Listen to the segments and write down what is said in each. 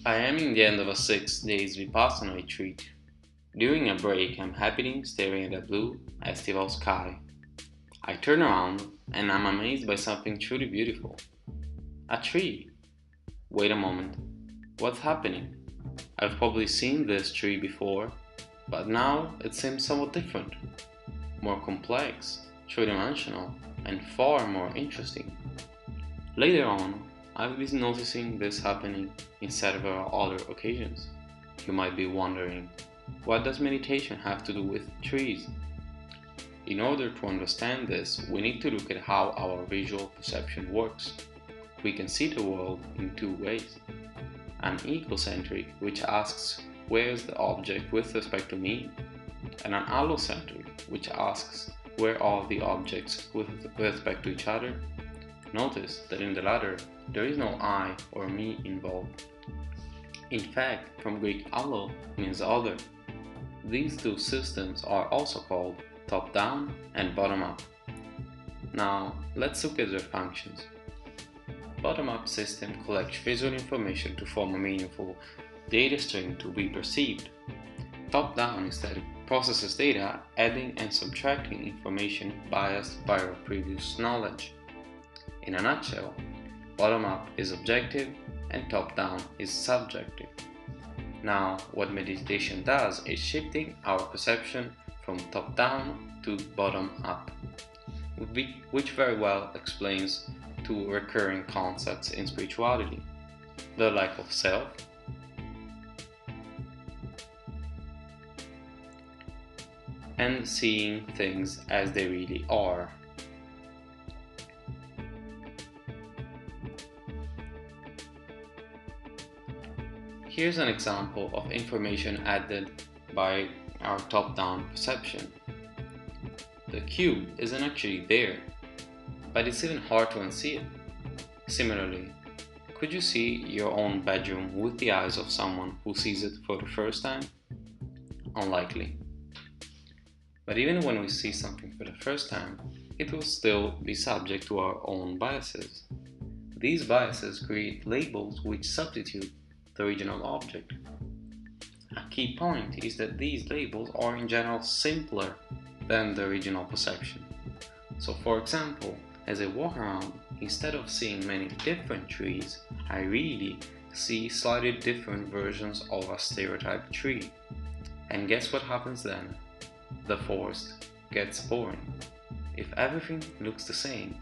I am in the end of a 6 days Vipassana retreat. During a break, I'm happening staring at the blue, estival sky. I turn around and I'm amazed by something truly beautiful. A tree. Wait a moment. What's happening? I've probably seen this tree before, but now it seems somewhat different, more complex, three-dimensional, and far more interesting. Later on, I've been noticing this happening in several other occasions. You might be wondering, what does meditation have to do with trees? In order to understand this, we need to look at how our visual perception works. We can see the world in two ways. An egocentric, which asks, where is the object with respect to me? And an allocentric, which asks, where are the objects with respect to each other? Notice that in the latter, there is no I or me involved. In fact, from Greek allo means other. These two systems are also called top-down and bottom-up. Now, let's look at their functions. Bottom-up system collects visual information to form a meaningful data stream to be perceived. Top-down instead processes data, adding and subtracting information biased by our previous knowledge. In a nutshell, bottom-up is objective and top-down is subjective. Now, what meditation does is shifting our perception from top-down to bottom-up, which very well explains two recurring concepts in spirituality: the lack of self and seeing things as they really are. Here's an example of information added by our top-down perception. The cube isn't actually there, but it's even hard to unsee it. Similarly, could you see your own bedroom with the eyes of someone who sees it for the first time? Unlikely. But even when we see something for the first time, it will still be subject to our own biases. These biases create labels which substitute the original object. A key point is that these labels are in general simpler than the original perception. So for example, as I walk around, instead of seeing many different trees, I really see slightly different versions of a stereotyped tree. And guess what happens then? The forest gets boring. If everything looks the same,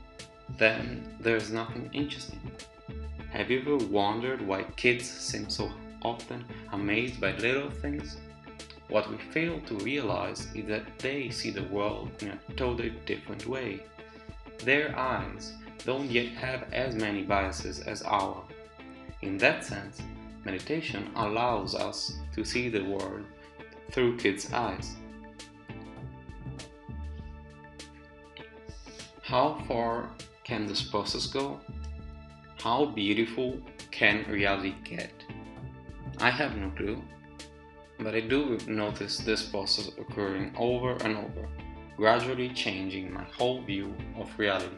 then there's nothing interesting. Have you ever wondered why kids seem so often amazed by little things? What we fail to realize is that they see the world in a totally different way. Their eyes don't yet have as many biases as ours. In that sense, meditation allows us to see the world through kids' eyes. How far can this process go? How beautiful can reality get? I have no clue, but I do notice this process occurring over and over, gradually changing my whole view of reality.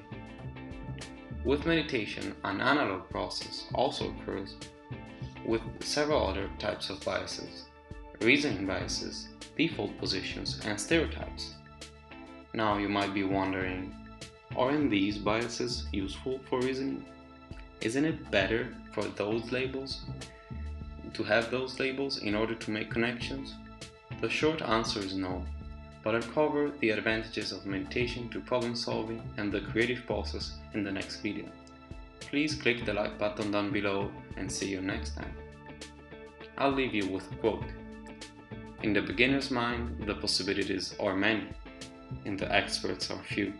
With meditation, an analog process also occurs with several other types of biases: reasoning biases, default positions, and stereotypes. Now you might be wondering, aren't these biases useful for reasoning? Isn't it better for those labels to have those labels in order to make connections? The short answer is no, but I'll cover the advantages of meditation to problem solving and the creative process in the next video. Please click the like button down below and see you next time. I'll leave you with a quote: "In the beginner's mind, the possibilities are many. In the expert's are few."